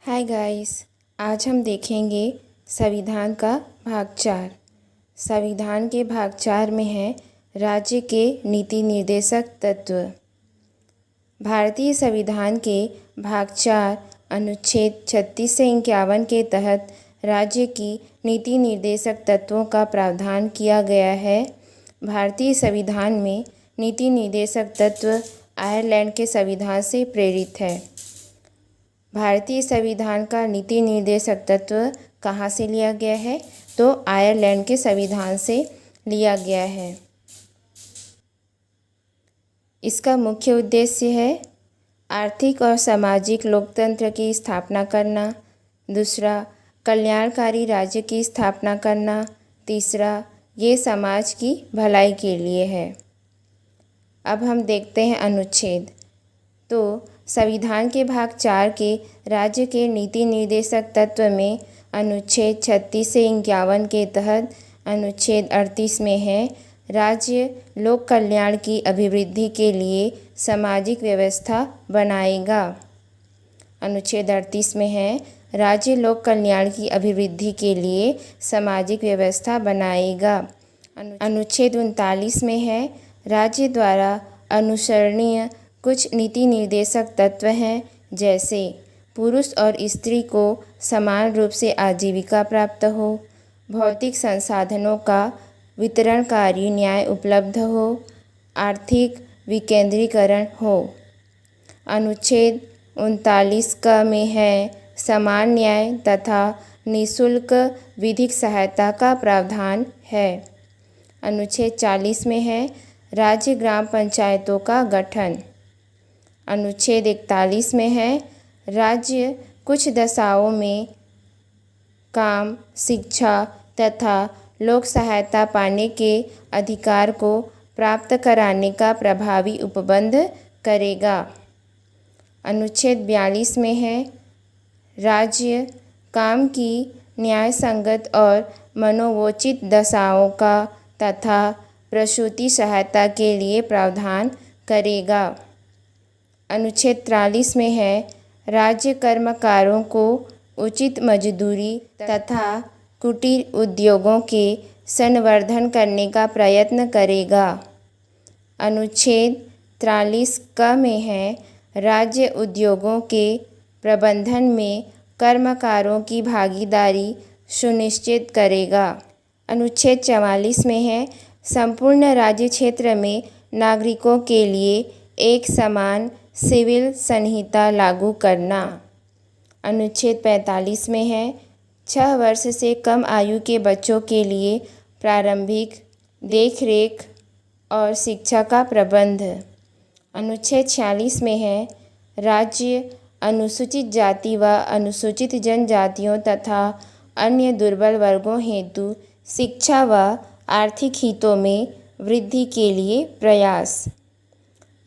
Hi guys. आज हम देखेंगे संविधान का भाग 4। संविधान के भाग 4 में है राज्य के नीति निर्देशक तत्व। भारतीय संविधान के भाग 4 अनुच्छेद 36 से 51 के तहत राज्य की नीति निर्देशक तत्वों का प्रावधान किया गया है। भारतीय संविधान में नीति निर्देशक तत्व आयरलैंड के संविधान से प्रेरित है। भारतीय संविधान का नीति निर्देशक तत्व कहाँ से लिया गया है? तो आयरलैंड के संविधान से लिया गया है। इसका मुख्य उद्देश्य है आर्थिक और सामाजिक लोकतंत्र की स्थापना करना। दूसरा, कल्याणकारी राज्य की स्थापना करना। तीसरा, ये समाज की भलाई के लिए है। अब हम देखते हैं अनुच्छेद। तो संविधान के भाग 4 के राज्य के नीति निर्देशक तत्व में अनुच्छेद 36 से 51 के तहत अनुच्छेद 38 में है राज्य लोक कल्याण की अभिवृद्धि के लिए सामाजिक व्यवस्था बनाएगा। अनुच्छेद 38 में है राज्य लोक कल्याण की अभिवृद्धि के लिए सामाजिक व्यवस्था बनाएगा। अनुच्छेद 39 में है राज्य द्वारा अनुसरणीय कुछ नीति निर्देशक तत्व हैं, जैसे पुरुष और स्त्री को समान रूप से आजीविका प्राप्त हो, भौतिक संसाधनों का वितरणकारी न्याय उपलब्ध हो, आर्थिक विकेंद्रीकरण हो। अनुच्छेद 39 का में है समान न्याय तथा निःशुल्क विधिक सहायता का प्रावधान है। अनुच्छेद 40 में है राज्य ग्राम पंचायतों का गठन। अनुच्छेद 41 में है राज्य कुछ दशाओं में काम, शिक्षा तथा लोक सहायता पाने के अधिकार को प्राप्त कराने का प्रभावी उपबंध करेगा। अनुच्छेद 42 में है राज्य काम की न्यायसंगत और मनोवोचित दशाओं का तथा प्रसूति सहायता के लिए प्रावधान करेगा। अनुच्छेद 43 में है राज्य कर्मकारों को उचित मजदूरी तथा कुटीर उद्योगों के संवर्धन करने का प्रयत्न करेगा। अनुच्छेद 43 क में है राज्य उद्योगों के प्रबंधन में कर्मकारों की भागीदारी सुनिश्चित करेगा। अनुच्छेद 44 में है संपूर्ण राज्य क्षेत्र में नागरिकों के लिए एक समान सिविल संहिता लागू करना। अनुच्छेद 45 में है 6 वर्ष से कम आयु के बच्चों के लिए प्रारंभिक देखरेख और शिक्षा का प्रबंध। अनुच्छेद 46 में है राज्य अनुसूचित जाति व अनुसूचित जनजातियों तथा अन्य दुर्बल वर्गों हेतु शिक्षा व आर्थिक हितों में वृद्धि के लिए प्रयास।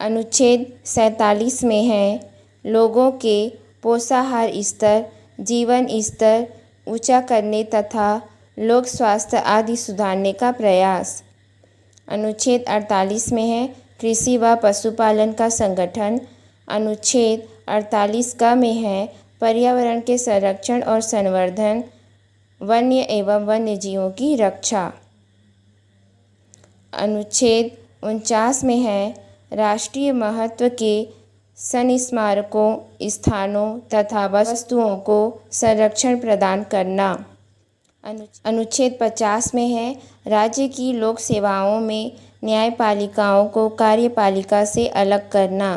अनुच्छेद 47 में है लोगों के पोषाहार स्तर, जीवन स्तर ऊंचा करने तथा लोक स्वास्थ्य आदि सुधारने का प्रयास। अनुच्छेद 48 में है कृषि व पशुपालन का संगठन। अनुच्छेद 48 का में है पर्यावरण के संरक्षण और संवर्धन, वन्य एवं वन्य जीवों की रक्षा। अनुच्छेद 49 में है राष्ट्रीय महत्व के संस्मारकों, स्थानों तथा वस्तुओं को संरक्षण प्रदान करना। अनुच्छेद 50 में है राज्य की लोक सेवाओं में न्यायपालिकाओं को कार्यपालिका से अलग करना।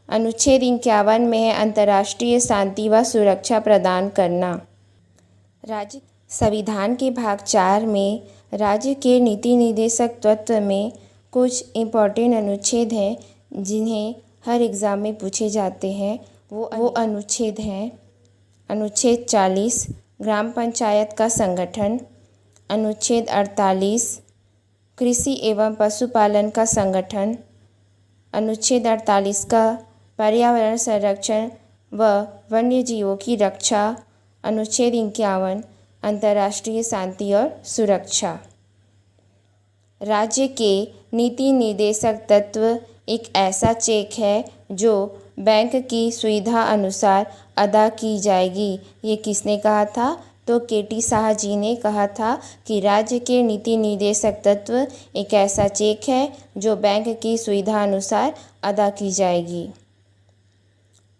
अनुच्छेद 51 में है अंतर्राष्ट्रीय शांति व सुरक्षा प्रदान करना। राज्य संविधान के भाग 4 में राज्य के नीति निर्देशक तत्व में कुछ इम्पोर्टेंट अनुच्छेद हैं जिन्हें हर एग्ज़ाम में पूछे जाते हैं। वो अनुच्छेद हैं अनुच्छेद 40 ग्राम पंचायत का संगठन, अनुच्छेद 48 कृषि एवं पशुपालन का संगठन, अनुच्छेद 48 का पर्यावरण संरक्षण व वन्य जीवों की रक्षा, अनुच्छेद 51 अंतर्राष्ट्रीय शांति और सुरक्षा। राज्य के नीति निर्देशक तत्व एक ऐसा चेक है जो बैंक की सुविधा अनुसार अदा की जाएगी। ये किसने कहा था? तो केटी शाह जी ने कहा था कि राज्य के नीति निर्देशक तत्व एक ऐसा चेक है जो बैंक की सुविधा अनुसार अदा की जाएगी।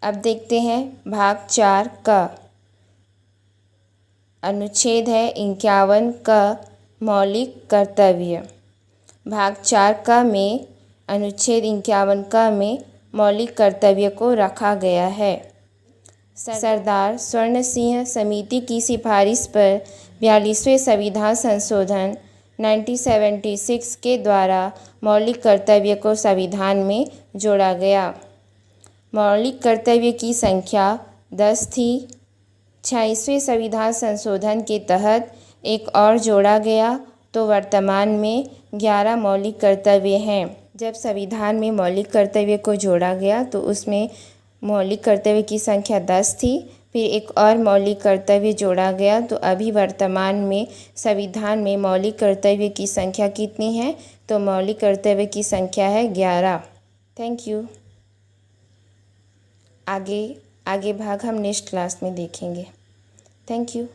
अब देखते हैं भाग 4 का अनुच्छेद है 51 का मौलिक कर्तव्य। भाग 4 का में अनुच्छेद 51 का में मौलिक कर्तव्य को रखा गया है। सरदार स्वर्ण सिंह समिति की सिफारिश पर 42वें संविधान संशोधन 1976 के द्वारा मौलिक कर्तव्य को संविधान में जोड़ा गया। मौलिक कर्तव्य की संख्या 10 थी। 26वें संविधान संशोधन के तहत एक और जोड़ा गया तो वर्तमान में 11 मौलिक कर्तव्य हैं। जब संविधान में मौलिक कर्तव्य को जोड़ा गया तो उसमें मौलिक कर्तव्य की संख्या 10 थी, फिर एक और मौलिक कर्तव्य जोड़ा गया तो अभी वर्तमान में संविधान में मौलिक कर्तव्य की संख्या कितनी है? तो मौलिक कर्तव्य की संख्या है 11। Thank you. आगे भाग हम नेक्स्ट क्लास में देखेंगे। Thank you.